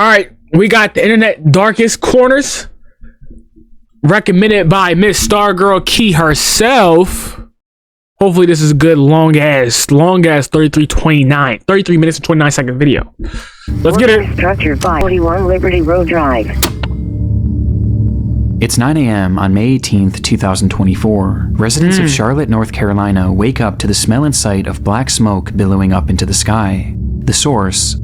right, we got the internet darkest corners, recommended by Miss Stargirl Key herself. Hopefully this is a good long ass 33 minutes and 29 second video. Let's get it. Structure 541 Liberty Road Drive. It's 9 a.m. on May 18th, 2024. Residents of Charlotte, North Carolina wake up to the smell and sight of black smoke billowing up into the sky. The source: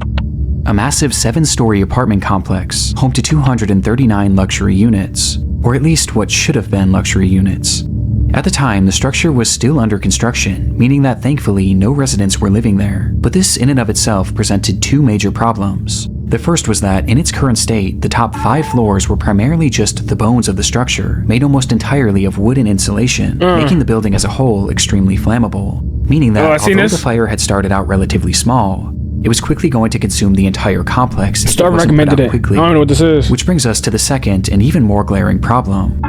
a massive 7-story apartment complex, home to 239 luxury units, or at least what should have been luxury units. At the time, the structure was still under construction, meaning that thankfully no residents were living there. But this in and of itself presented 2 major problems. The first was that, in its current state, the top 5 floors were primarily just the bones of the structure, made almost entirely of wooden insulation, making the building as a whole extremely flammable. Meaning that, although the fire had started out relatively small, it was quickly going to consume the entire complex if it wasn't put out quickly. I don't know what this is. Which brings us to the second and even more glaring problem.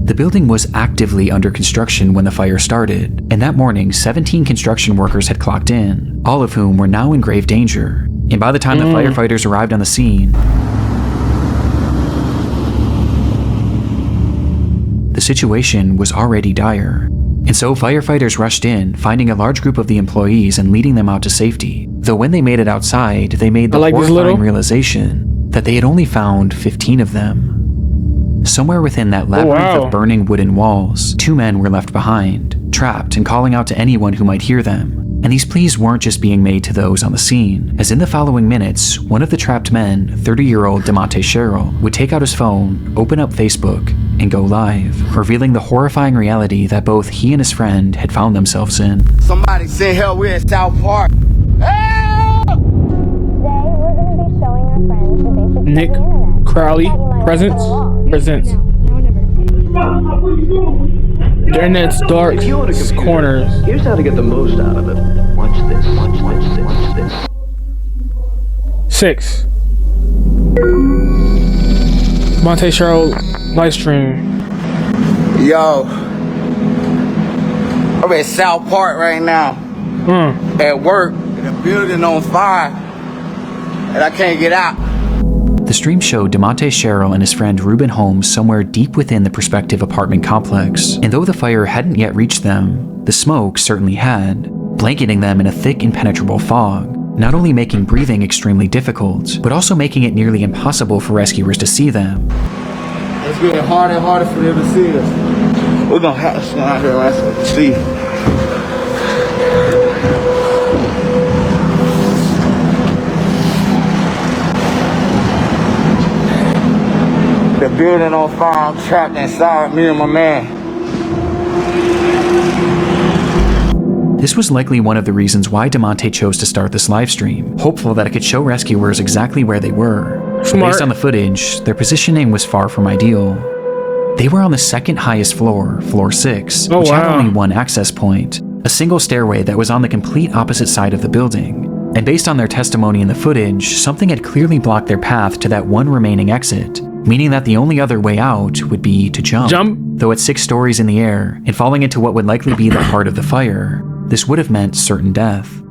The building was actively under construction when the fire started, and that morning 17 construction workers had clocked in, all of whom were now in grave danger. And by the time the firefighters arrived on the scene, the situation was already dire. And so firefighters rushed in, finding a large group of the employees and leading them out to safety. Though when they made it outside, they made the horrifying realization that they had only found 15 of them. Somewhere within that labyrinth of burning wooden walls, 2 men were left behind, trapped and calling out to anyone who might hear them. And these pleas weren't just being made to those on the scene, as in the following minutes, one of the trapped men, 30-year-old DeMonte Sherrill, would take out his phone, open up Facebook, and go live, revealing the horrifying reality that both he and his friend had found themselves in. Somebody say hell, we're in South Park. Help! Today we're going to be showing our friends the basics Nick of the internet. Crowley presents. The internet's dark corners. Here's how to get the most out of it. Watch this, watch this, watch this. 6. Monte Sherrill live stream. Yo, I'm at South Park right now. At work, and the building on fire, and I can't get out. The stream showed DeMonte Sherrill and his friend Ruben Holmes somewhere deep within the prospective apartment complex, and though the fire hadn't yet reached them, the smoke certainly had, blanketing them in a thick impenetrable fog, not only making breathing extremely difficult, but also making it nearly impossible for rescuers to see them. It's getting harder and harder for them to see us. We're gonna have to stand out here and see. The building on fire, I'm trapped inside, me and my man. This was likely one of the reasons why DeMonte chose to start this livestream, hopeful that it could show rescuers exactly where they were. Based on the footage, their positioning was far from ideal. They were on the second highest floor, floor 6, which had only one access point, a single stairway that was on the complete opposite side of the building. And based on their testimony in the footage, something had clearly blocked their path to that one remaining exit, meaning that the only other way out would be to jump. Though at 6 stories in the air, and falling into what would likely be the heart of the fire, this would have meant certain death.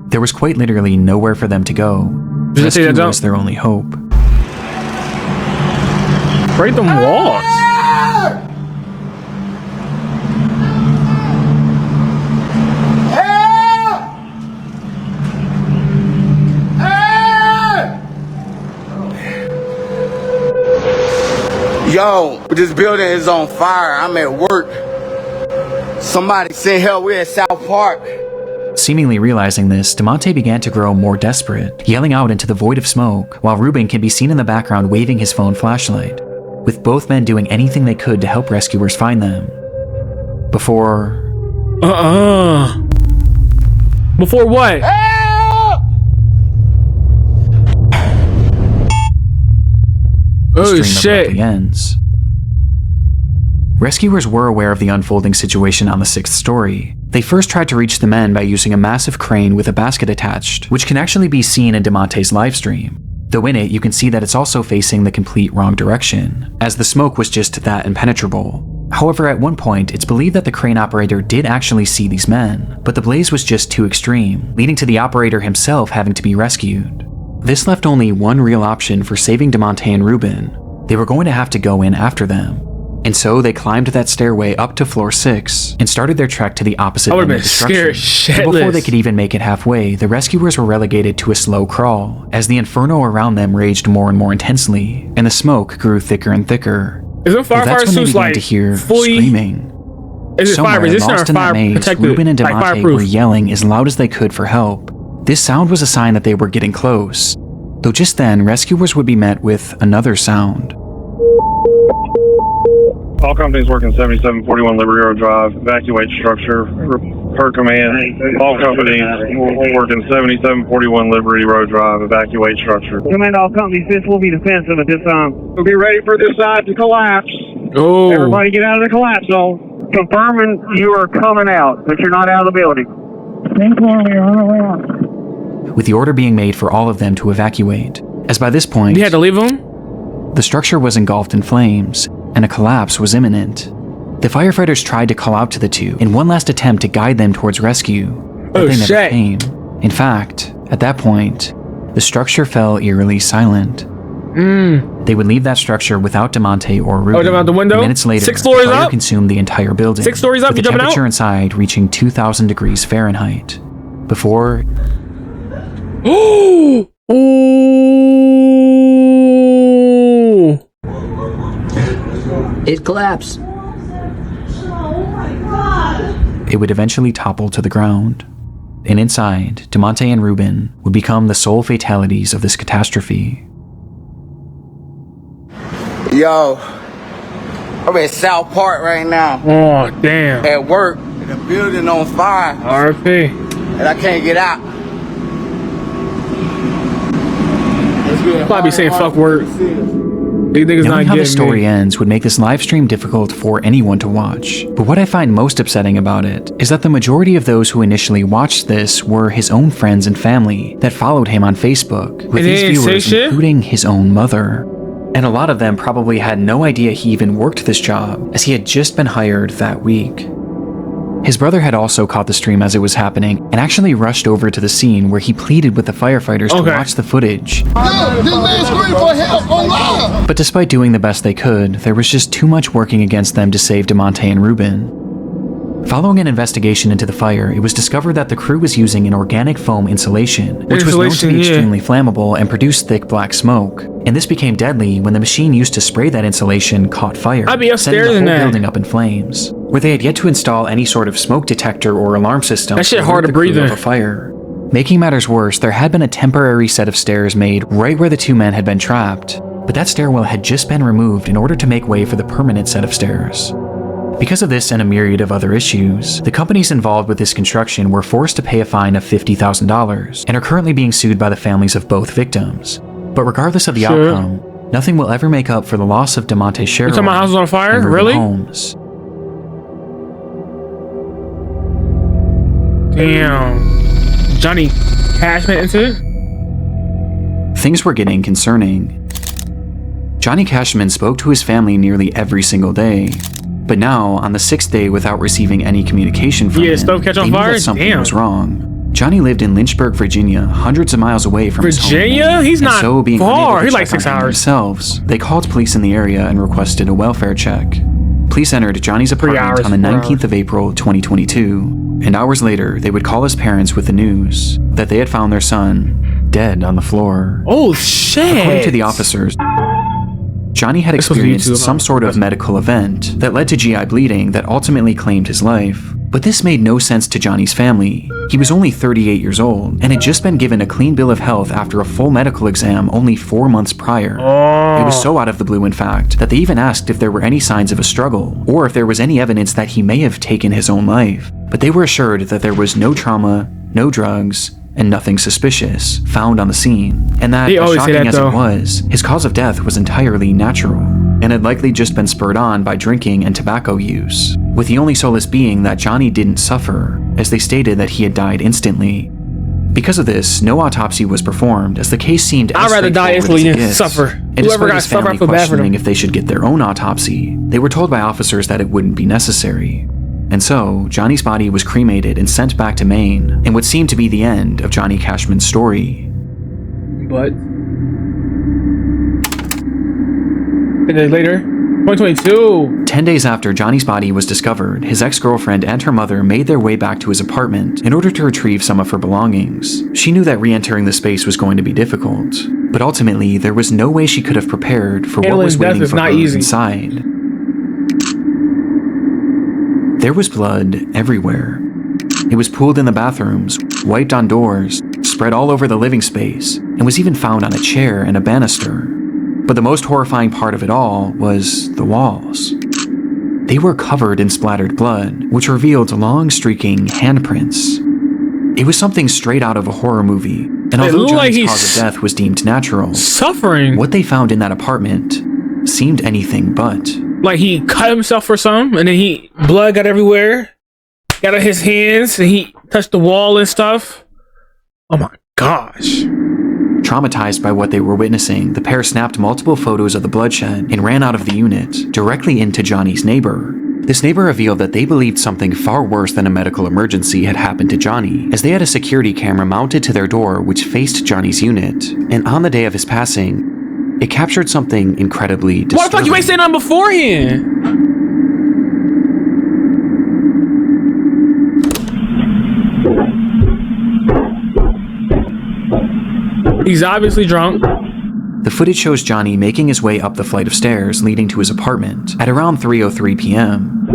There was quite literally nowhere for them to go. Rescue was their only hope. Break them walls. Yo, this building is on fire. I'm at work. Somebody say hell, we're at South Park. Seemingly realizing this, DeMonte began to grow more desperate, yelling out into the void of smoke, while Ruben can be seen in the background waving his phone flashlight, with both men doing anything they could to help rescuers find them. Before... Before what? Oh shit! Ends. Rescuers were aware of the unfolding situation on the 6th story. They first tried to reach the men by using a massive crane with a basket attached, which can actually be seen in DeMonte's livestream. Though in it, you can see that it's also facing the complete wrong direction, as the smoke was just that impenetrable. However, at one point, it's believed that the crane operator did actually see these men, but the blaze was just too extreme, leading to the operator himself having to be rescued. This left only one real option for saving DeMonte and Ruben. They were going to have to go in after them. And so they climbed that stairway up to floor 6 and started their trek to the opposite end of the structure. But before they could even make it halfway, the rescuers were relegated to a slow crawl as the inferno around them raged more and more intensely, and the smoke grew thicker and thicker. Is it fire that's when they began like to hear fully screaming. Is it Somewhere fire resistant lost or in that fire maze, protected? Ruben and Like DeMonte fireproof? were yelling as loud as they could for help. This sound was a sign that they were getting close, though just then rescuers would be met with another sound. All companies working 7741 Liberty Road Drive, evacuate structure per command. All companies working 7741 Liberty Road Drive, evacuate structure. Command all companies, this will be defensive at this time. We'll be ready for this side to collapse. Oh. Everybody get out of the collapse zone. Confirming you are coming out, but you're not out of the building. With the order being made for all of them to evacuate, as by this point, You had to leave him? the structure was engulfed in flames, and a collapse was imminent. The firefighters tried to call out to the two in one last attempt to guide them towards rescue, but they never came. In fact, at that point, the structure fell eerily silent. They would leave that structure without DeMonte or Ruben. Oh, out the window? Minutes later, 6 stories the fire up? consumed the entire building. 6 stories up, with you the jumping temperature out? inside reaching 2,000 degrees Fahrenheit. Before Ooh. It collapsed. it would eventually topple to the ground. And inside, DeMonte and Ruben would become the sole fatalities of this catastrophe. Yo, I'm in South Park right now. Oh, damn. At work, and the building on fire, RP. and I can't get out. Probably saying fuck word. These niggas Knowing not how the getting story me. ends would make this live stream difficult for anyone to watch. But what I find most upsetting about it is that the majority of those who initially watched this were his own friends and family that followed him on Facebook, with And they these didn't say viewers shit? including his own mother. And a lot of them probably had no idea he even worked this job, as he had just been hired that week. His brother had also caught the stream as it was happening and actually rushed over to the scene where he pleaded with the firefighters to watch the footage. Yo, this man's screaming for help on live! But despite doing the best they could, there was just too much working against them to save DeMonte and Ruben. Following an investigation into the fire, it was discovered that the crew was using an organic foam insulation, which was known to be extremely flammable and produce thick black smoke. And this became deadly when the machine used to spray that insulation caught fire, I'd be upstairs setting in the whole that. building up in flames. Where they had yet to install any sort of smoke detector or alarm system. That shit to hard alert to the crew breathe of in. a fire. Making matters worse, there had been a temporary set of stairs made right where the two men had been trapped, but that stairwell had just been removed in order to make way for the permanent set of stairs. Because of this and a myriad of other issues, the companies involved with this construction were forced to pay a fine of $50,000 and are currently being sued by the families of both victims. But regardless of the outcome, nothing will ever make up for the loss of DeMonte Sherrill. You talking about house was on fire? and Ruben Really? Holmes. Damn. Johnny Cashman into it? Things were getting concerning. Johnny Cashman spoke to his family nearly every single day, but now, on the 6th day without receiving any communication from him, stove catch on they knew fire? that something Damn. was wrong. Johnny lived in Lynchburg, Virginia, hundreds of miles away from his home. Virginia? He's And not so, being far. unable to He's like check 6 on him hours. themselves, they called police in the area and requested a welfare check. Police entered Johnny's apartment hours, on the 4 19th of April, 2022, and hours later, they would call his parents with the news that they had found their son dead on the floor. Oh, shit. According to the officers, Johnny had This was experienced YouTube, some sort of medical event that led to GI bleeding that ultimately claimed his life. But this made no sense to Johnny's family. He was only 38 years old and had just been given a clean bill of health after a full medical exam only 4 months prior. It was so out of the blue, in fact, that they even asked if there were any signs of a struggle or if there was any evidence that he may have taken his own life. But they were assured that there was no trauma, no drugs, and nothing suspicious found on the scene, and that, They as always say shocking that, as though. it was, his cause of death was entirely natural, and had likely just been spurred on by drinking and tobacco use, with the only solace being that Johnny didn't suffer, as they stated that he had died instantly. Because of this, no autopsy was performed, as the case seemed as I'd rather die straightforward instantly as it than gets. suffer. And Whoever despite got his suffer, I family feel bad for questioning them. if they should get their own autopsy, they were told by officers that it wouldn't be necessary. And so, Johnny's body was cremated and sent back to Maine, in what seemed to be the end of Johnny Cashman's story. but 10 days later, 2022. 10 days after Johnny's body was discovered, his ex-girlfriend and her mother made their way back to his apartment in order to retrieve some of her belongings. She knew that re-entering the space was going to be difficult, but ultimately there was no way she could have prepared for what was waiting for her inside. There was blood everywhere. It was pooled in the bathrooms, wiped on doors, spread all over the living space, and was even found on a chair and a banister. But the most horrifying part of it all was the walls. They were covered in splattered blood, which revealed long streaking handprints. It was something straight out of a horror movie, and although Johnny's cause of death was deemed natural, suffering, what they found in that apartment seemed anything but. Like he cut himself or something, and then blood got everywhere, got on his hands, and he touched the wall and stuff. Oh my gosh. Traumatized by what they were witnessing, the pair snapped multiple photos of the bloodshed and ran out of the unit, directly into Johnny's neighbor. This neighbor revealed that they believed something far worse than a medical emergency had happened to Johnny, as they had a security camera mounted to their door which faced Johnny's unit, and on the day of his passing, it captured something incredibly disturbing. What the fuck you ain't saying nothing beforehand? He's obviously drunk. The footage shows Johnny making his way up the flight of stairs leading to his apartment at around 3:03 p.m.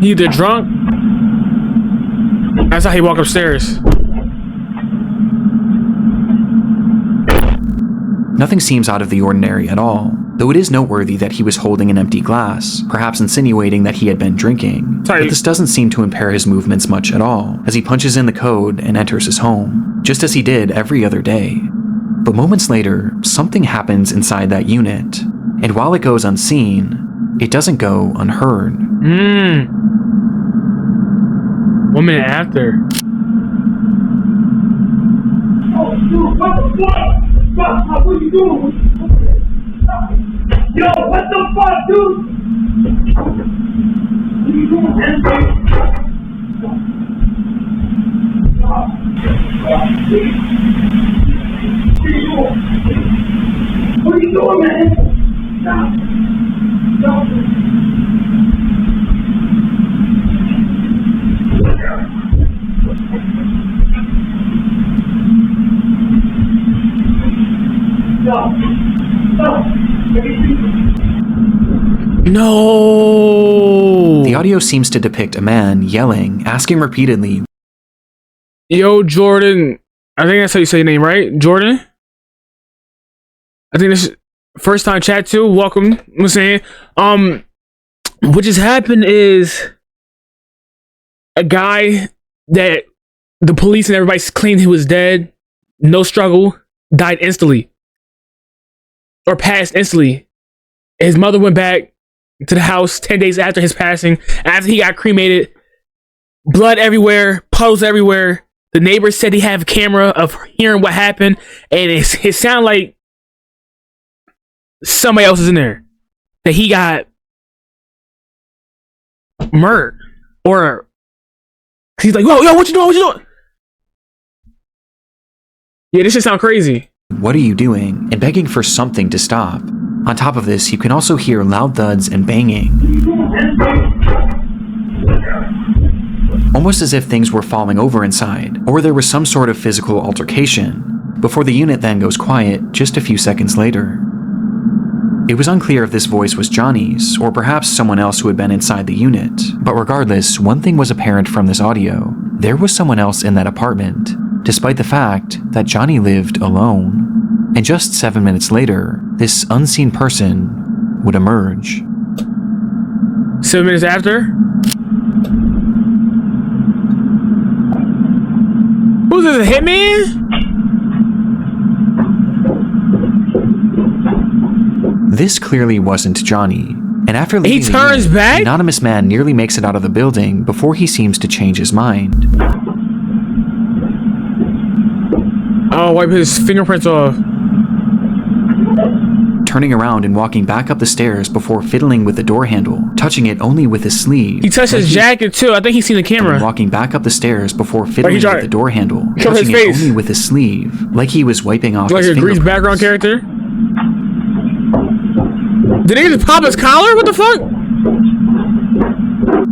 He either drunk. That's how he walked upstairs. Nothing seems out of the ordinary at all, though it is noteworthy that he was holding an empty glass, perhaps insinuating that he had been drinking. But this doesn't seem to impair his movements much at all, as he punches in the code and enters his home, just as he did every other day. But moments later, something happens inside that unit, and while it goes unseen, it doesn't go unheard. 1 minute after. Oh, dude, what the fuck? What are you doing? Yo, what the fuck, dude? What are you doing, man? What are you doing, man? Stop. Stop. No. The audio seems to depict a man yelling, asking repeatedly, "Yo, Jordan." I think that's how you say your name, right? Jordan? I think this is first time chat too. Welcome. You know what I'm saying? What just happened is a guy that the police and everybody claimed he was dead, no struggle, died instantly. Or passed instantly. His mother went back to the house 10 days after his passing, after he got cremated. Blood everywhere, puddles everywhere. The neighbors said he had a camera of hearing what happened, and it sounded like somebody else is in there. That he got murdered. Or he's like, yo, what you doing? What you doing? Yeah, this shit sound crazy. "What are you doing?" and begging for something to stop. On top of this, you can also hear loud thuds and banging. Almost as if things were falling over inside, or there was some sort of physical altercation, before the unit then goes quiet just a few seconds later. It was unclear if this voice was Johnny's, or perhaps someone else who had been inside the unit, but regardless, one thing was apparent from this audio: there was someone else in that apartment, despite the fact that Johnny lived alone. And just 7 minutes later, this unseen person would emerge. 7 minutes after? Who's this, a hitman? This clearly wasn't Johnny, and after leaving he turns back? the anonymous man nearly makes it out of the building before he seems to change his mind. Oh, wipe his fingerprints off. turning around and walking back up the stairs before fiddling with the door handle, touching it only with his sleeve. He touched his jacket too. I think he's seen the camera. Walking back up the stairs before fiddling with the door handle, Cover touching his it face. only with his sleeve, like he was wiping off Like his a Grease fingerprints. background character. Did he just pop his collar? What the fuck?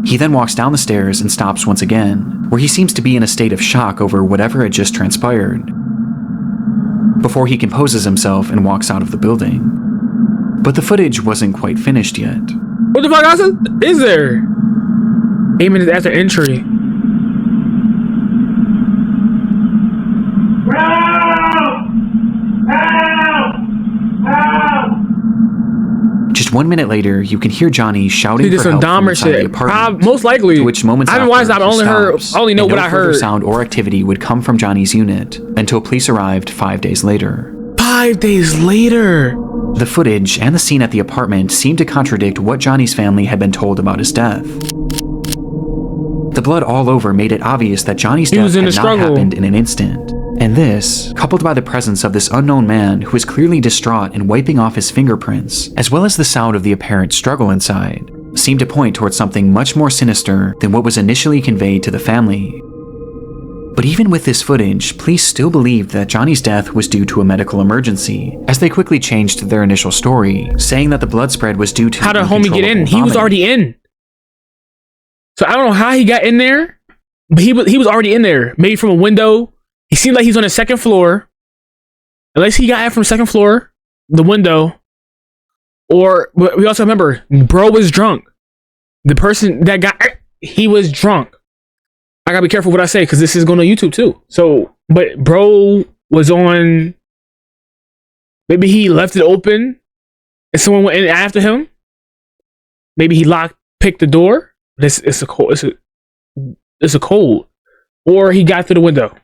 He then walks down the stairs and stops once again, where he seems to be in a state of shock over whatever had just transpired, before he composes himself and walks out of the building. But the footage wasn't quite finished yet. What the fuck else is there? 8 minutes after entry. Just 1 minute later, you can hear Johnny shouting He did for some help from Dahmer inside the shit. apartment. Most likely. To which moments I haven't watched after, that. he I only know and what no I further heard. sound or activity would come from Johnny's unit until police arrived 5 days later. 5 days later. The footage and the scene at the apartment seemed to contradict what Johnny's family had been told about his death. The blood all over made it obvious that Johnny's death had not happened in an instant. And this, coupled by the presence of this unknown man who was clearly distraught and wiping off his fingerprints, as well as the sound of the apparent struggle inside, seemed to point towards something much more sinister than what was initially conveyed to the family. But even with this footage, police still believed that Johnny's death was due to a medical emergency, as they quickly changed their initial story, saying that the blood spread was due to how did homie get in? He was already in. So I don't know how he got in there, but he was already in there. Maybe from a window. He seemed like he's on the second floor. Unless he got in from the second floor, the window. Or we also remember, bro was drunk. The person that got, he was drunk. I gotta be careful what I say because this is going on YouTube too. So, but bro was on. Maybe he left it open and someone went in after him. Maybe he picked the door. It's a cold. Or he got through the window.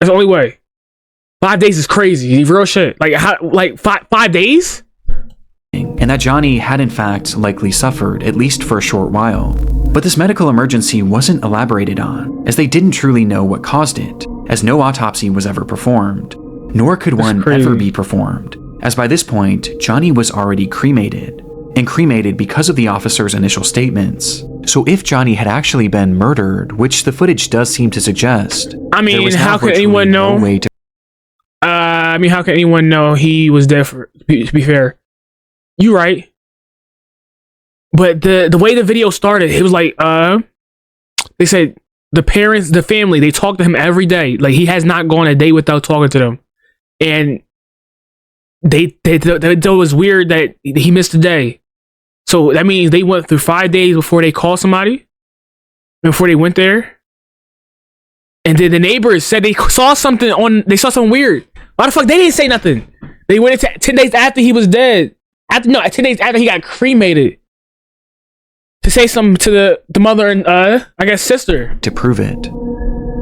That's the only way. 5 days is crazy. Real shit. Like how? Like 5 days? And that Johnny had in fact likely suffered, at least for a short while. But this medical emergency wasn't elaborated on, as they didn't truly know what caused it, as no autopsy was ever performed, nor could one ever be performed, as by this point, Johnny was already cremated, and cremated because of the officer's initial statements. So if Johnny had actually been murdered, which the footage does seem to suggest, I mean, how could anyone know? How could anyone know he was dead? To be fair, you right. But the way the video started, it was like they said the parents, the family, they talk to him every day. Like he has not gone a day without talking to them, and they thought it was weird that he missed a day. So that means they went through 5 days before they called somebody, before they went there. And then the neighbors said they saw something weird. Why the fuck they didn't say nothing? They waited 10 days after he was dead. 10 days after he got cremated. To say something to the mother and I guess sister. To prove it.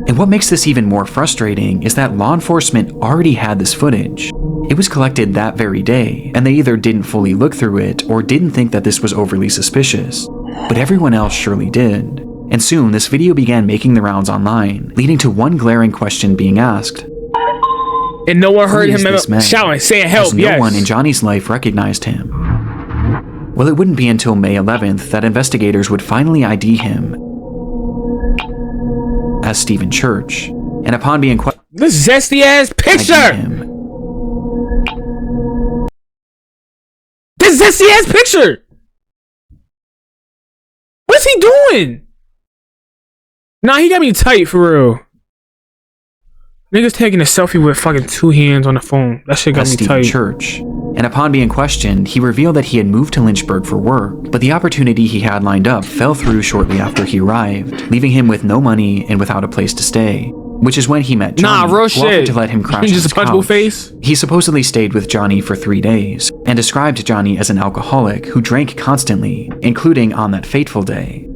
And what makes this even more frustrating is that law enforcement already had this footage. It was collected that very day, and they either didn't fully look through it or didn't think that this was overly suspicious. But everyone else surely did. And soon this video began making the rounds online, leading to one glaring question being asked. And no one heard him shouting, saying help, as no one in Johnny's life recognized him. Well, it wouldn't be until May 11th that investigators would finally ID him as Stephen Church, and upon being questioned, this zesty ass picture. This zesty ass picture. What's he doing? Nah, he got me tight for real. Niggas taking a selfie with fucking 2 hands on the phone. That shit got me Stephen tight. Church. And upon being questioned, he revealed that he had moved to Lynchburg for work, but the opportunity he had lined up fell through shortly after he arrived, leaving him with no money and without a place to stay. Which is when he met Johnny, real who shit. offered to let him crash Just his a punchable couch. face. He supposedly stayed with Johnny for 3 days, and described Johnny as an alcoholic who drank constantly, including on that fateful day.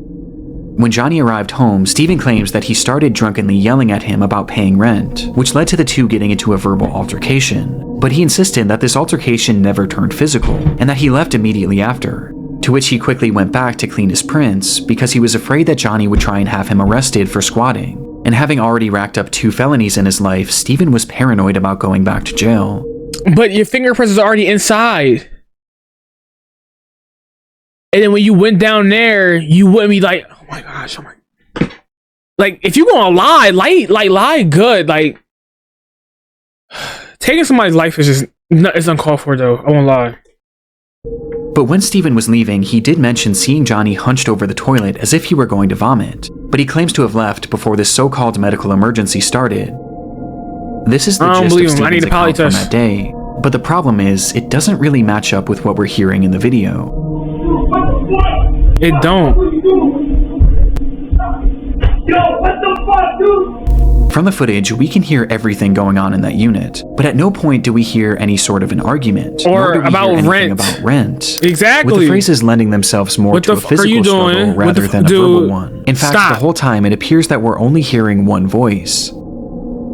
When Johnny arrived home, Stephen claims that he started drunkenly yelling at him about paying rent, which led to the two getting into a verbal altercation. But he insisted that this altercation never turned physical, and that he left immediately after. To which he quickly went back to clean his prints, because he was afraid that Johnny would try and have him arrested for squatting. And having already racked up 2 felonies in his life, Stephen was paranoid about going back to jail. But your fingerprints is already inside. and then when you went down there, you wouldn't be like, oh my gosh, like if you gonna lie good. Like taking somebody's life is just it's uncalled for though. I won't lie. But when Steven was leaving, he did mention seeing Johnny hunched over the toilet as if he were going to vomit, but he claims to have left before this so-called medical emergency started. This is the gist of Steven's account from that day, but the problem is, it doesn't really match up with what we're hearing in the video. It don't. Yo, what the fuck, dude? From the footage, we can hear everything going on in that unit, but at no point do we hear any sort of an argument or about rent. Exactly. With the phrases lending themselves more to a physical struggle rather than a verbal one. In fact, the whole time it appears that we're only hearing one voice.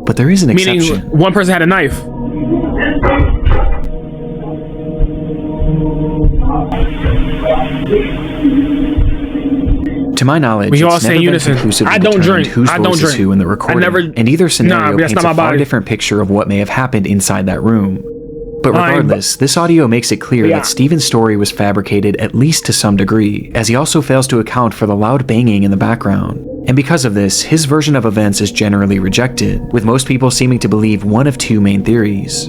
But there is an exception. Meaning one person had a knife. To my knowledge, we all it's say never unison. been conclusively I don't determined drink. whose I voice don't is drink. who in the recording. And either scenario paints a far different picture of what may have happened inside that room. But regardless, this audio makes it clear that Steven's story was fabricated at least to some degree, as he also fails to account for the loud banging in the background. And because of this, his version of events is generally rejected, with most people seeming to believe one of two main theories.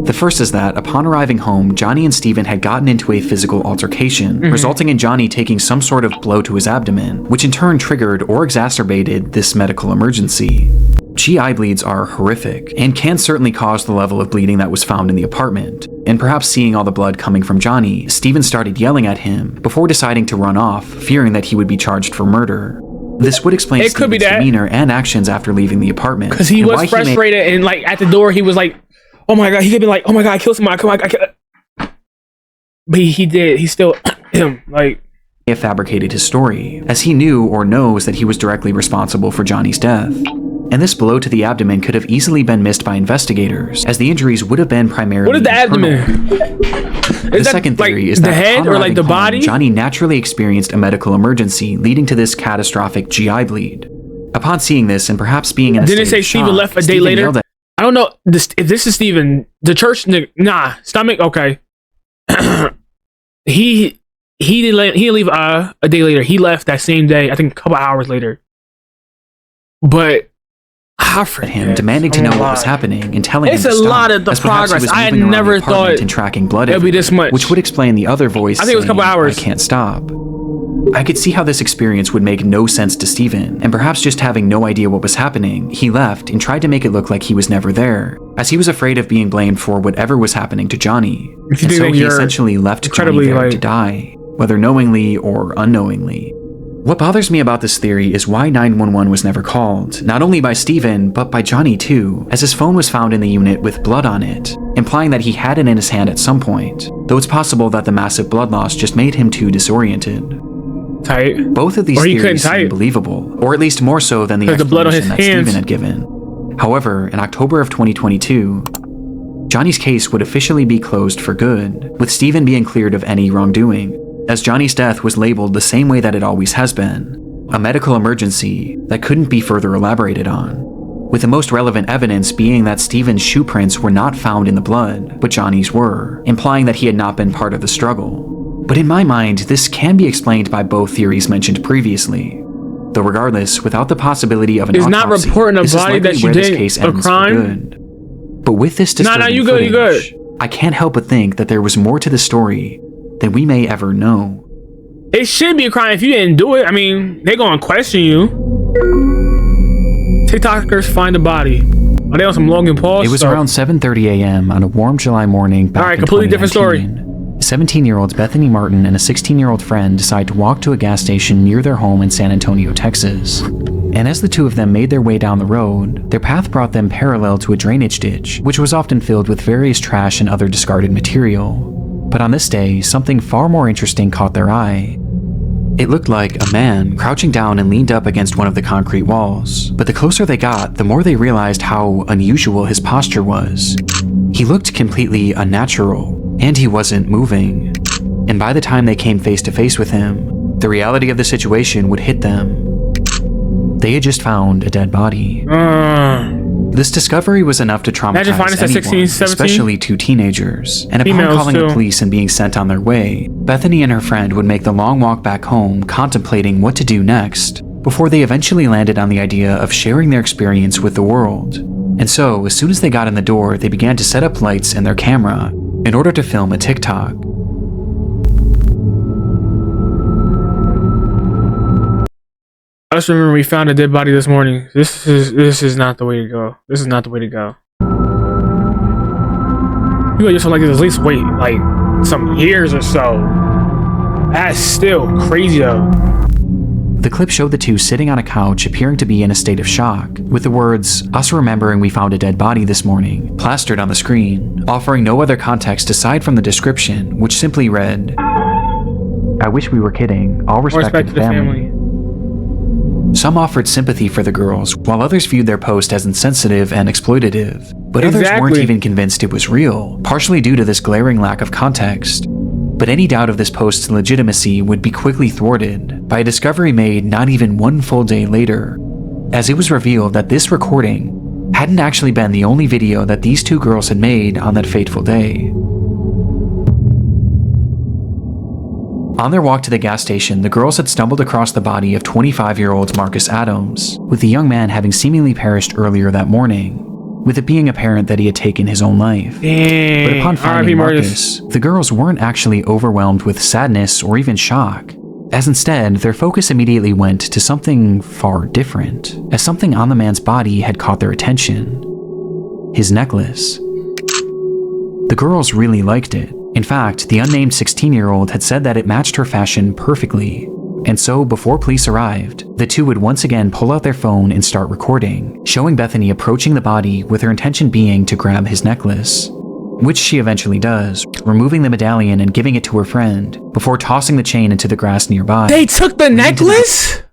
The first is that, upon arriving home, Johnny and Steven had gotten into a physical altercation, resulting in Johnny taking some sort of blow to his abdomen, which in turn triggered or exacerbated this medical emergency. GI bleeds are horrific, and can certainly cause the level of bleeding that was found in the apartment, and perhaps seeing all the blood coming from Johnny, Steven started yelling at him, before deciding to run off, fearing that he would be charged for murder. This would explain Steven's demeanor and actions after leaving the apartment. Because he was frustrated, and like at the door he was like, oh my god, he could be like, oh my god, I killed somebody, come on, I killed. But he did, he still, like... He fabricated his story, as he knew or knows that he was directly responsible for Johnny's death. And this blow to the abdomen could have easily been missed by investigators, as the injuries would have been primarily What is the abdomen? The second theory is that the head or like the body? Johnny naturally experienced a medical emergency, leading to this catastrophic GI bleed. Upon seeing this, and perhaps being in a state of shock, didn't it say Steven left a day later? I don't know if this is Steven. The church, nah, stomach. Okay. he didn't leave a day later. He left that same day. I think a couple hours later. But I forget him demanding to know what was happening and telling him to stop. It's a lot of the progress. I had never thought and tracking blood it'd be this much, which would explain the other voice. I think it was a couple hours. I can't stop. I could see how this experience would make no sense to Steven, and perhaps just having no idea what was happening, he left and tried to make it look like he was never there, as he was afraid of being blamed for whatever was happening to Johnny. And so he essentially left Johnny there to die, whether knowingly or unknowingly. What bothers me about this theory is why 911 was never called, not only by Steven, but by Johnny too, as his phone was found in the unit with blood on it, implying that he had it in his hand at some point, though it's possible that the massive blood loss just made him too disoriented. Tight. Both of these theories seem believable, or at least more so than the explanation that Steven had given. However, in October of 2022, Johnny's case would officially be closed for good, with Steven being cleared of any wrongdoing, as Johnny's death was labeled the same way that it always has been, a medical emergency that couldn't be further elaborated on, with the most relevant evidence being that Steven's shoe prints were not found in the blood, but Johnny's were, implying that he had not been part of the struggle. But in my mind, this can be explained by both theories mentioned previously. Though regardless, without the possibility of an autopsy, not reporting a body that you did a crime. But with this disturbing footage, I can't help but think that there was more to the story than we may ever know. It should be a crime if you didn't do it. I mean, they're gonna question you. TikTokers find a body. Are they on some Logan Paul stuff? It was around 7:30 a.m. on a warm July morning back in 2019. Completely different story. 17-year-olds Bethany Martin and a 16-year-old friend decide to walk to a gas station near their home in San Antonio, Texas. And as the two of them made their way down the road, their path brought them parallel to a drainage ditch, which was often filled with various trash and other discarded material. But on this day, something far more interesting caught their eye. It looked like a man crouching down and leaned up against one of the concrete walls, but the closer they got, the more they realized how unusual his posture was. He looked completely unnatural, and he wasn't moving. And by the time they came face to face with him, the reality of the situation would hit them. They had just found a dead body. This discovery was enough to Imagine traumatize finding this at anyone, 16, 17? especially two teenagers. And upon Females, calling too. the police and being sent on their way, Bethany and her friend would make the long walk back home, contemplating what to do next, before they eventually landed on the idea of sharing their experience with the world. And so, as soon as they got in the door, they began to set up lights and their camera in order to film a TikTok. I just remember we found a dead body this morning. This is not the way to go. This is not the way to go. You just feel like at least wait like some years or so. That's still crazy though. The clip showed the two sitting on a couch appearing to be in a state of shock, with the words, "Us remembering we found a dead body this morning," plastered on the screen, offering no other context aside from the description, which simply read, "I wish we were kidding. All respect to the family." Some offered sympathy for the girls, while others viewed their post as insensitive and exploitative. But others weren't even convinced it was real, partially due to this glaring lack of context. But any doubt of this post's legitimacy would be quickly thwarted by a discovery made not even one full day later, as it was revealed that this recording hadn't actually been the only video that these two girls had made on that fateful day. On their walk to the gas station, the girls had stumbled across the body of 25-year-old Marcus Adams, with the young man having seemingly perished earlier that morning, with it being apparent that he had taken his own life. Dang. But upon finding Marcus, the girls weren't actually overwhelmed with sadness or even shock, as instead, their focus immediately went to something far different, as something on the man's body had caught their attention. His necklace. The girls really liked it. In fact, the unnamed 16-year-old had said that it matched her fashion perfectly. And so, before police arrived, the two would once again pull out their phone and start recording, showing Bethany approaching the body with her intention being to grab his necklace. Which she eventually does, removing the medallion and giving it to her friend, before tossing the chain into the grass nearby. They took the necklace?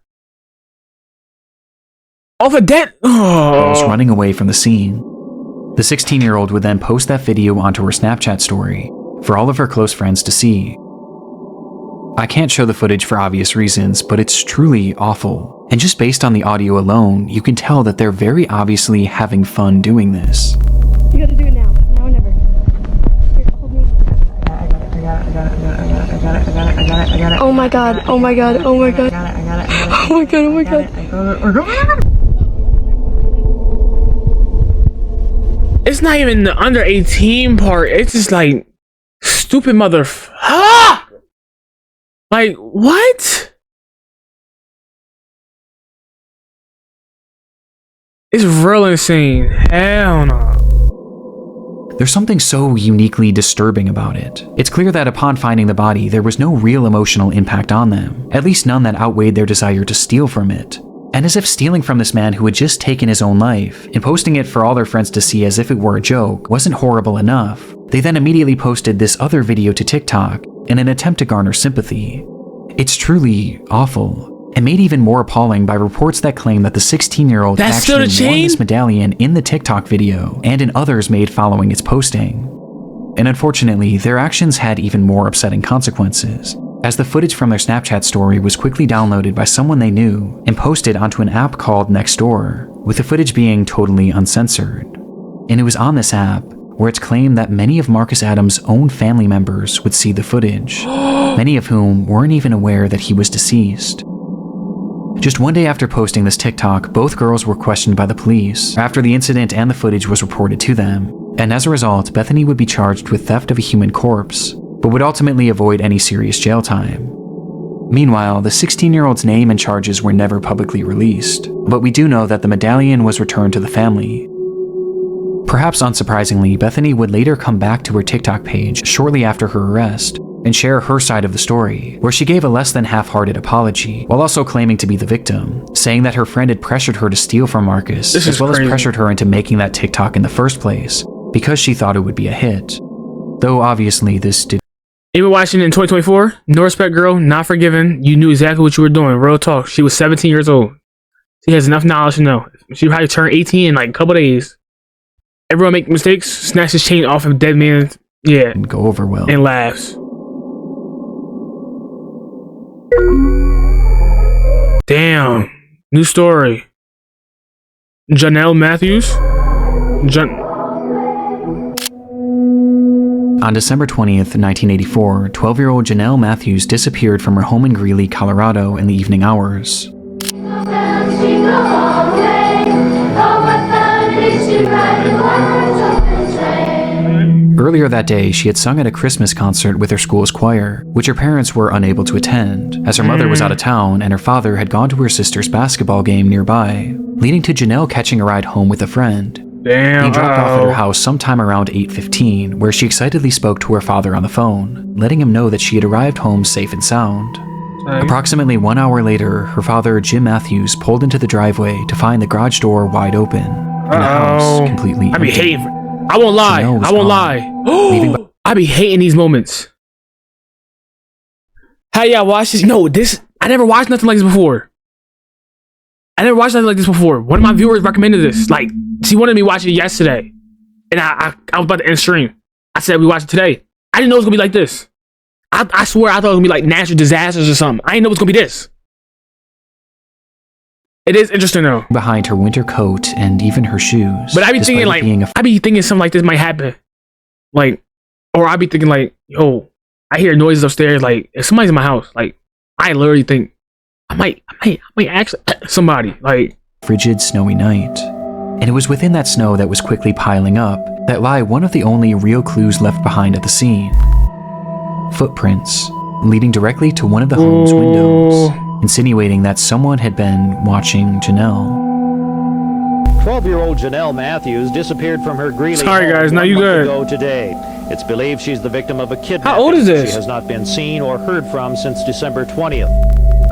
Off a dead? Girls running away from the scene. The 16-year-old would then post that video onto her Snapchat story, for all of her close friends to see. I can't show the footage for obvious reasons, but it's truly awful. And just based on the audio alone, you can tell that they're very obviously having fun doing this. You gotta do it now. Now or never. Here, hold me. I got it. Oh my god. Oh my god. Oh my god. I got it. Oh my god. Oh my god. It's not even the under 18 part. It's just like stupid ah! Like what? It's real insane. Hell no. There's something so uniquely disturbing about it. It's clear that upon finding the body, there was no real emotional impact on them, at least none that outweighed their desire to steal from it. And as if stealing from this man who had just taken his own life, and posting it for all their friends to see as if it were a joke, wasn't horrible enough, they then immediately posted this other video to TikTok in an attempt to garner sympathy. It's truly awful, and made even more appalling by reports that claim that the 16-year-old actually wore this medallion in the TikTok video, and in others made following its posting. And unfortunately, their actions had even more upsetting consequences, as the footage from their Snapchat story was quickly downloaded by someone they knew and posted onto an app called Nextdoor, with the footage being totally uncensored. And it was on this app where it's claimed that many of Marcus Adams' own family members would see the footage, many of whom weren't even aware that he was deceased. Just one day after posting this TikTok, both girls were questioned by the police after the incident and the footage was reported to them, and as a result, Bethany would be charged with theft of a human corpse, but would ultimately avoid any serious jail time. Meanwhile, the 16-year-old's name and charges were never publicly released, but we do know that the medallion was returned to the family. Perhaps unsurprisingly, Bethany would later come back to her TikTok page shortly after her arrest and share her side of the story, where she gave a less than half-hearted apology, while also claiming to be the victim, saying that her friend had pressured her to steal from Marcus, as well as pressured her into making that TikTok in the first place, because she thought it would be a hit. Though obviously this did. Even watching it in 2024, no respect girl, not forgiven. You knew exactly what you were doing. Real talk. She was 17 years old. She has enough knowledge to know. She probably turned 18 in like a couple days. Everyone make mistakes, snatch his chain off of dead man. Yeah. And go over well. And laughs. Damn. New story. Janelle Matthews. On December 20th, 1984, 12-year-old Janelle Matthews disappeared from her home in Greeley, Colorado in the evening hours. Earlier that day, she had sung at a Christmas concert with her school's choir, which her parents were unable to attend, as her mother was out of town and her father had gone to her sister's basketball game nearby, leading to Janelle catching a ride home with a friend. Damn. He dropped off at her house sometime around 8:15, where she excitedly spoke to her father on the phone, letting him know that she had arrived home safe and sound. Approximately 1 hour later, her father, Jim Matthews, pulled into the driveway to find the garage door wide open and the house completely empty. I won't lie. I be hating these moments. How y'all watch this? No, I never watched nothing like this before. One of my viewers recommended this. Like, she wanted me to watch it yesterday. And I was about to end stream. I said we watch it today. I didn't know it was gonna be like this. I swear I thought it was gonna be like natural disasters or something. I didn't know it was gonna be this. It is interesting though. Behind her winter coat and even her shoes. But I be thinking like, something like this might happen. Like, or I be thinking like, yo, I hear noises upstairs. Like, if somebody's in my house, like, I literally think I might actually somebody like. Frigid, snowy night. And it was within that snow that was quickly piling up that lie one of the only real clues left behind at the scene. Footprints leading directly to one of the home's windows, insinuating that someone had been watching Janelle. 12-year-old Janelle Matthews disappeared from her Greeley Sorry home guys, now you good. ago today. It's believed she's the victim of a kidnapping. How old is this? She has not been seen or heard from since December 20th.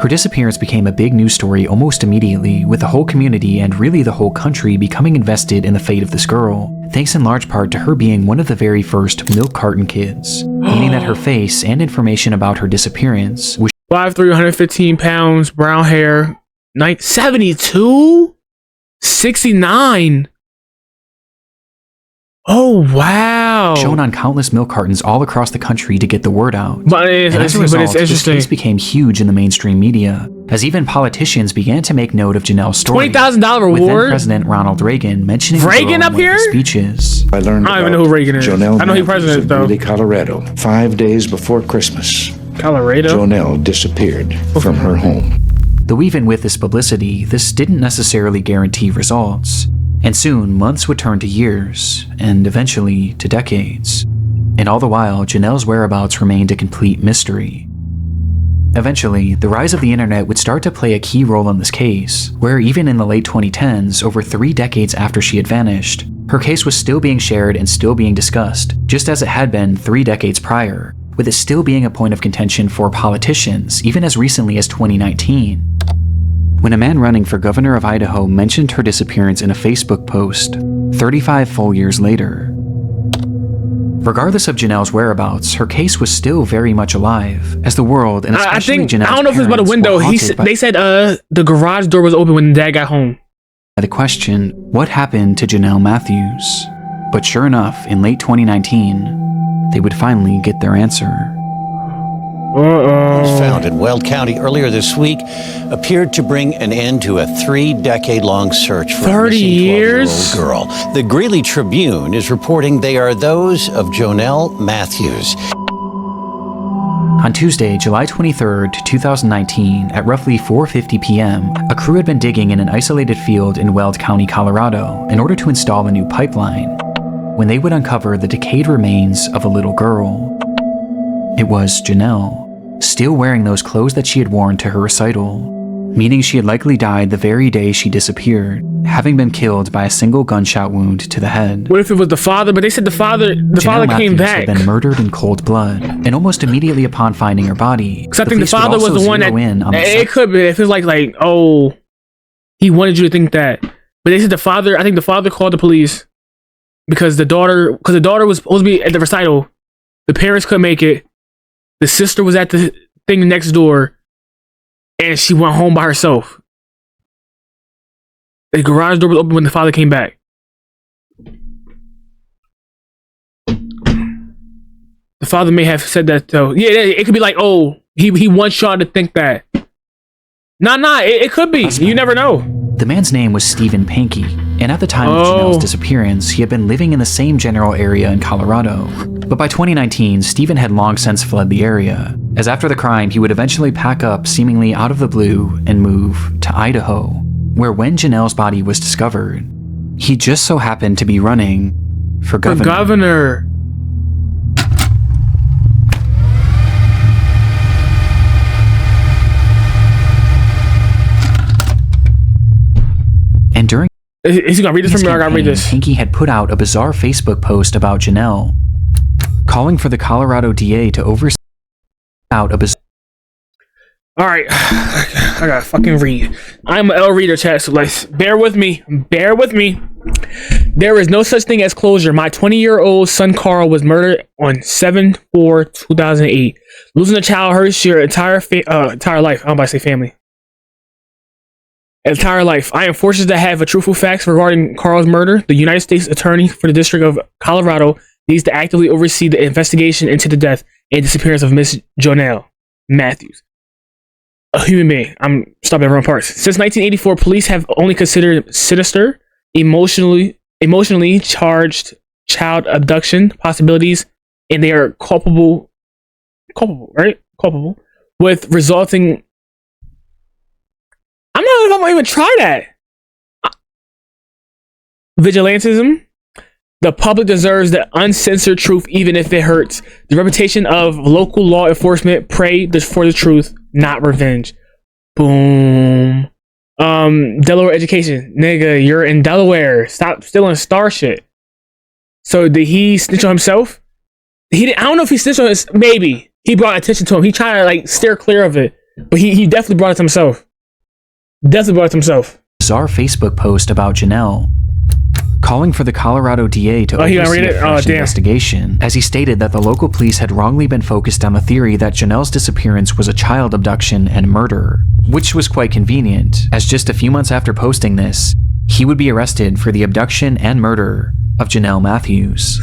Her disappearance became a big news story almost immediately, with the whole community and really the whole country becoming invested in the fate of this girl, thanks in large part to her being one of the very first milk carton kids, meaning that her face and information about her disappearance was 5'3", 115 pounds, brown hair, 72? 69? Oh, wow. shown on countless milk cartons all across the country to get the word out. But as a result, this case became huge in the mainstream media, as even politicians began to make note of Janelle's story. $20,000 reward? With then President Ronald Reagan mentioning Reagan up here? Speeches. I learned I don't even know who Reagan is. Jonelle I know he's president, though. Greeley, Colorado, 5 days before Christmas. Colorado? Jonelle disappeared from her home. Though even with this publicity, this didn't necessarily guarantee results. And soon, months would turn to years, and eventually to decades. And all the while, Janelle's whereabouts remained a complete mystery. Eventually, the rise of the internet would start to play a key role in this case, where even in the late 2010s, over 3 decades after she had vanished, her case was still being shared and still being discussed, just as it had been 3 decades prior, with it still being a point of contention for politicians, even as recently as 2019. When a man running for governor of Idaho mentioned her disappearance in a Facebook post, 35 full years later. Regardless of Janelle's whereabouts, her case was still very much alive, as the world, and especially Janelle's I don't know if it was by the window. They said the garage door was open when Dad got home. The question, what happened to Janelle Matthews? But sure enough, in late 2019, they would finally get their answer. Found in Weld County earlier this week appeared to bring an end to a 3-decade-long search for a missing 12-year-old girl. The Greeley Tribune is reporting they are those of Jonelle Matthews. On Tuesday, July 23rd, 2019, at roughly 4:50 p.m., a crew had been digging in an isolated field in Weld County, Colorado, in order to install a new pipeline, when they would uncover the decayed remains of a little girl. It was Janelle, still wearing those clothes that she had worn to her recital, meaning she had likely died the very day she disappeared, having been killed by a single gunshot wound to the head. What if it was the father? But they said the father came back. Had been murdered in cold blood, and almost immediately upon finding her body, because I think the father was the one that it could be. If it's like, oh, he wanted you to think that. But they said the father. I think the father called the police because the daughter was supposed to be at the recital. The parents couldn't make it. The sister was at the thing next door, and she went home by herself. The garage door was open when the father came back. The father may have said that though. Yeah, it could be like, oh, he wants y'all to think that. Nah, it could be. You never know. The man's name was Stephen Pankey, And at the time of Janelle's disappearance, he had been living in the same general area in Colorado. But by 2019, Stephen had long since fled the area, as after the crime, he would eventually pack up seemingly out of the blue and move to Idaho, where when Janelle's body was discovered, he just so happened to be running for governor. And during is he gonna read this from me? I gotta read this. Pinky had put out a bizarre Facebook post about Janelle, calling for the Colorado DA to oversee out a bizarre. All right, I gotta fucking read. I'm an L reader, chat. So like, bear with me. Bear with me. There is no such thing as closure. My 20-year-old son Carl was murdered on 7/4/2008. Losing a child hurts your entire life. I'm about to say family. Entire life. I am fortunate to have a truthful facts regarding Carl's murder. The United States Attorney for the District of Colorado needs to actively oversee the investigation into the death and disappearance of Miss Jonelle Matthews, a human being. I'm stopping at wrong parts. Since 1984, police have only considered sinister, emotionally charged child abduction possibilities, and they are culpable, right? Culpable with resulting. I'm not even gonna even try that. Vigilantism. The public deserves the uncensored truth, even if it hurts. The reputation of local law enforcement pray for the truth, not revenge. Boom. Delaware education. Nigga, you're in Delaware. Stop stealing star shit. So did he snitch on himself? He didn't, I don't know if he snitched on his, maybe. He brought attention to him. He tried to like steer clear of it. But he definitely brought it to himself. Definitely brought it to himself. Bizarre Facebook post about Janelle, calling for the Colorado DA to oversee a fresh investigation, as he stated that the local police had wrongly been focused on the theory that Janelle's disappearance was a child abduction and murder, which was quite convenient, as just a few months after posting this, he would be arrested for the abduction and murder of Janelle Matthews.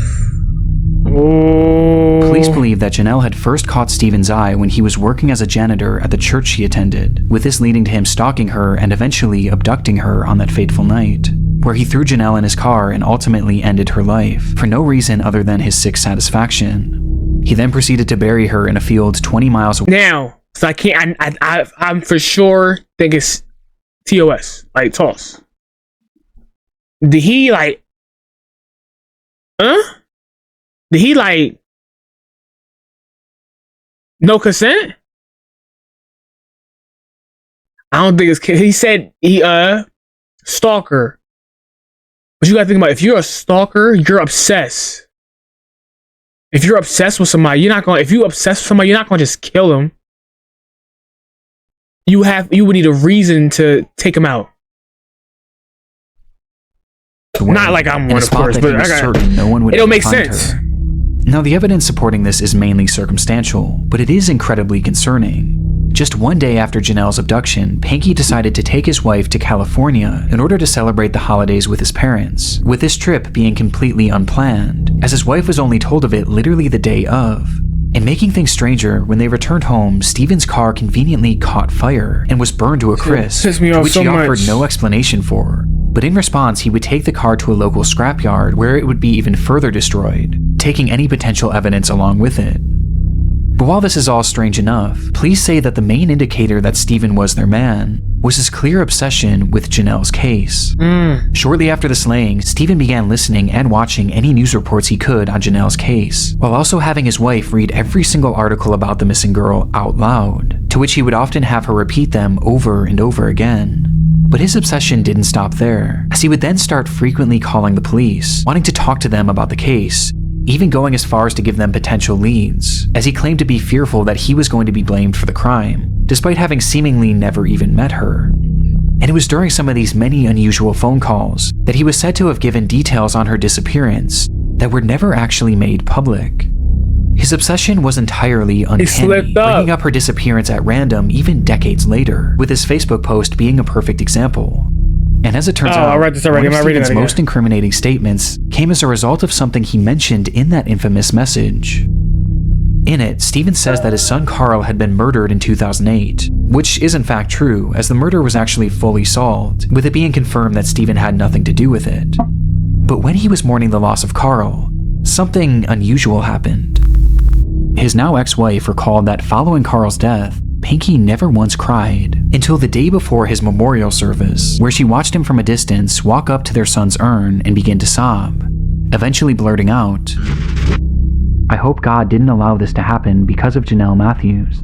Police believe that Janelle had first caught Stephen's eye when he was working as a janitor at the church she attended, with this leading to him stalking her and eventually abducting her on that fateful night, where he threw Janelle in his car and ultimately ended her life, for no reason other than his sick satisfaction. He then proceeded to bury her in a field 20 miles away. Now, so I can't, I'm for sure think it's TOS, like toss. Did he like, Did he like no consent? I don't think it's. He said he stalker. But you gotta think about it. If you're a stalker, you're obsessed. If you're obsessed with somebody, you're not gonna. If you're obsessed with somebody, you're not gonna just kill them. You would need a reason to take him out. Not like I'm one, of course, but I got certain no one would. It'll make sense. Her. Now, the evidence supporting this is mainly circumstantial, but it is incredibly concerning. Just one day after Janelle's abduction, Pinky decided to take his wife to California in order to celebrate the holidays with his parents, with this trip being completely unplanned, as his wife was only told of it literally the day of. And making things stranger, when they returned home, Stephen's car conveniently caught fire and was burned to a crisp, which he offered no explanation for. But in response, he would take the car to a local scrapyard where it would be even further destroyed, taking any potential evidence along with it. But while this is all strange enough, police say that the main indicator that Stephen was their man was his clear obsession with Janelle's case. Shortly after the slaying, Stephen began listening and watching any news reports he could on Janelle's case, while also having his wife read every single article about the missing girl out loud, to which he would often have her repeat them over and over again. But his obsession didn't stop there, as he would then start frequently calling the police, wanting to talk to them about the case, even going as far as to give them potential leads, as he claimed to be fearful that he was going to be blamed for the crime, despite having seemingly never even met her. And it was during some of these many unusual phone calls that he was said to have given details on her disappearance that were never actually made public. His obsession was entirely uncanny, bringing up her disappearance at random even decades later, with his Facebook post being a perfect example. And as it turns out, one of Stephen's most incriminating statements came as a result of something he mentioned in that infamous message. In it, Stephen says that his son Carl had been murdered in 2008, which is in fact true, as the murder was actually fully solved, with it being confirmed that Stephen had nothing to do with it. But when he was mourning the loss of Carl, something unusual happened. His now ex-wife recalled that following Carl's death, Pinky never once cried until the day before his memorial service, where she watched him from a distance walk up to their son's urn and begin to sob, eventually blurting out, "I hope God didn't allow this to happen because of Janelle Matthews."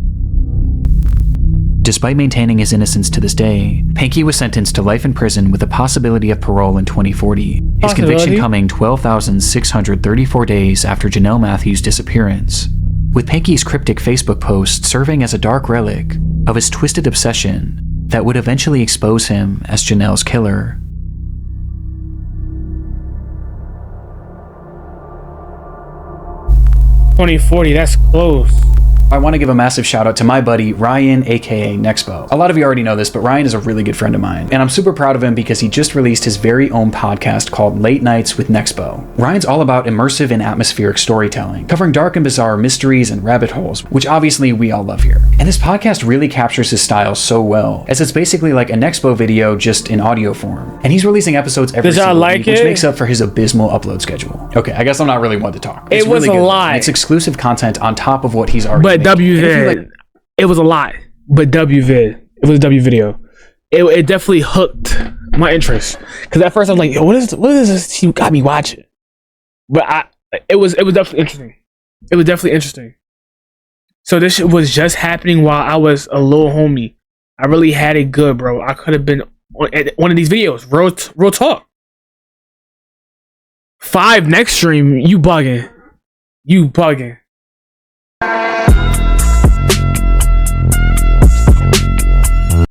Despite maintaining his innocence to this day, Pinky was sentenced to life in prison with the possibility of parole in 2040, his conviction coming 12,634 days after Janelle Matthews' disappearance, with Pinky's cryptic Facebook post serving as a dark relic of his twisted obsession that would eventually expose him as Janelle's killer. $20.40, that's close. I want to give a massive shout out to my buddy Ryan, aka Nexpo. A lot of you already know this, but Ryan is a really good friend of mine, and I'm super proud of him because he just released his very own podcast called Late Nights with Nexpo. Ryan's all about immersive and atmospheric storytelling, covering dark and bizarre mysteries and rabbit holes, which obviously we all love here. And this podcast really captures his style so well, as it's basically like a Nexpo video just in audio form. And he's releasing episodes every single week, which makes up for his abysmal upload schedule. Okay, I guess I'm not really one to talk. It was really a lot. It's exclusive content on top of what he's already made. WVid, it was a lot, but WVid, it was a W video. It definitely hooked my interest, because at first I was like, "Yo, what is this? You got me watching," but it was definitely interesting. It was definitely interesting. So this shit was just happening while I was a little homie. I really had it good, bro. I could have been on one of these videos. Real talk. 5 next stream, you bugging.